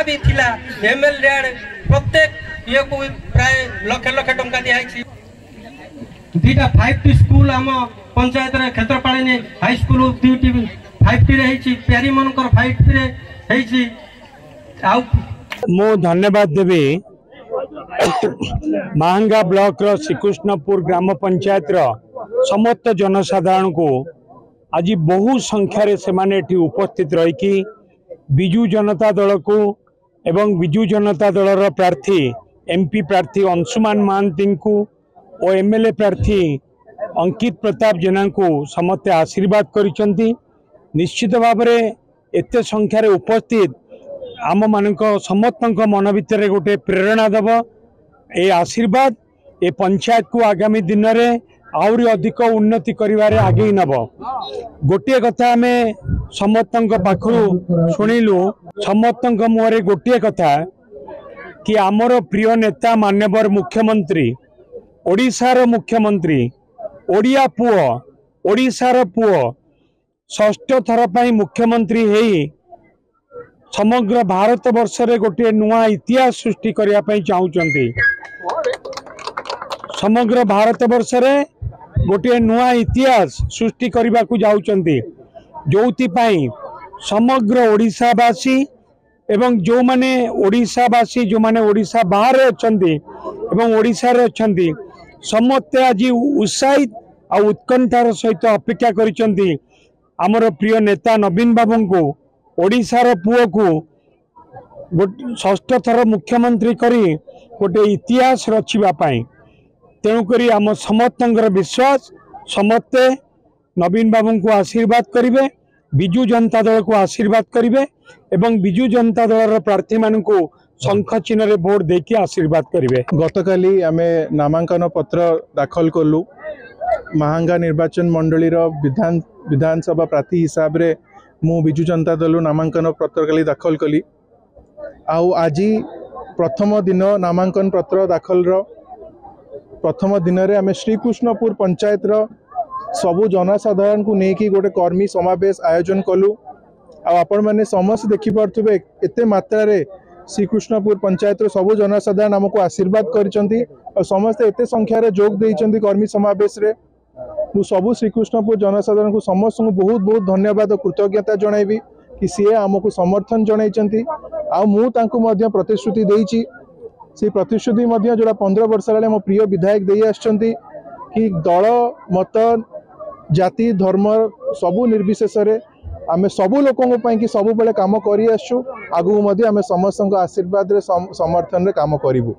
जहाँ भी थिला एमएलए प्रत्येक ये को प्राय लक्ष लक्ष टंका दिखाई दुईटा 5T स्कूल आम पंचायत क्षेत्रपाड़ी ने हाई स्कूल 2टी 5T रही प्यारी मनकर 5T रे मु धन्यवाद देवी महांगा ब्लॉक रो श्रीकृष्णपुर ग्राम पंचायत रो समस्त जनसाधारण को आज बहु संख्यार से उपस्थित रही विजु जनता दल को एवं विजु जनता दल प्रार्थी एमपी प्रार्थी अंशुमान महांती को और एमएलए प्रार्थी अंकित प्रताप जेना को समस्त आशीर्वाद करिसेंती। निश्चित भाव में एत संख्यार उपस्थित आम मान समस्त मन भितर गोटे प्रेरणा दब ए आशीर्वाद ए पंचायत को आगामी दिन में आउरी अधिक उन्नति करिवारे आगे नब। गोटे कथा आम समस्त पाखु शुणिलु समस्त मुहरे गोटे कथा कि आमर प्रिय नेता माननीय मुख्यमंत्री ओडिशार मुख्यमंत्री ओडिया पुओ ओडिशार पुओ षष्ठ थर पर मुख्यमंत्री हेई समग्र भारत वर्ष रे गोटे नुआ इतिहास सृष्टि करने चाहते समग्र भारत वर्ष रे गोटे नुआ इतिहास सृष्टि करने को जाउचंती जोथिपाई समग्र ओडिशावासी एवं जो माने ओडिशावासी जो माने ओडिशा बाहर अछंती एवं ओडिशा रे अछंती समस्ते आज उत्साहित और उत्कंठार सहित अपेक्षा करिसंती आमर प्रिय नेता नवीन बाबू को ओडिशार पुओ को षष्ठ थर मुख्यमंत्री करी गोटे इतिहास रचिबापाई तेणुक आम समस्त विश्वास समस्ते नवीन बाबू को आशीर्वाद करेंगे विजु जनता दल को आशीर्वाद करेंगे एवं विजु जनता दल प्रार्थी मान को शंख चिन्ह रे भोट देकी आशीर्वाद करेंगे। गतकाली आमे नामांकन पत्र दाखल कलु महांगा निर्वाचन मंडली विधानसभा प्रार्थी हिसाब रे मु विजु जनता दल नामांकन पत्र काली दाखल कली आज प्रथम दिन नामांकन पत्र दाखल प्रथम दिन रे आमे श्रीकृष्णपुर पंचायत सबु जनसाधारण को लेकिन गोटे कर्मी समावेश आयोजन कलु आपण मैंने समस्त देखिपे एते मात्रा रे श्रीकृष्णपुर पंचायत सबु जनसाधारण आमको आशीर्वाद करिसेंती और समस्त एते संख्यार जोग देइसेंती कर्मी समावेश रे मु सबु श्रीकृष्णपुर जनसाधारण को समस्त बहुत बहुत धन्यवाद और कृतज्ञता जनइबी कि सी आमको समर्थन जनइचंती आ मु तांको मध्य प्रतिश्रुति देइची से प्रतिश्रुति मध्य जोड़ा 15 वर्ष हेलाणी मो प्रिय विधायक दे आछंती कि दल मत जाति धर्म सबु निर्विशेष रे आमे सबु लोकों कि सबु बेले काम करी आसु आगु मध्य आमे समस्त आशीर्वाद रे समर्थन रे काम करिबु।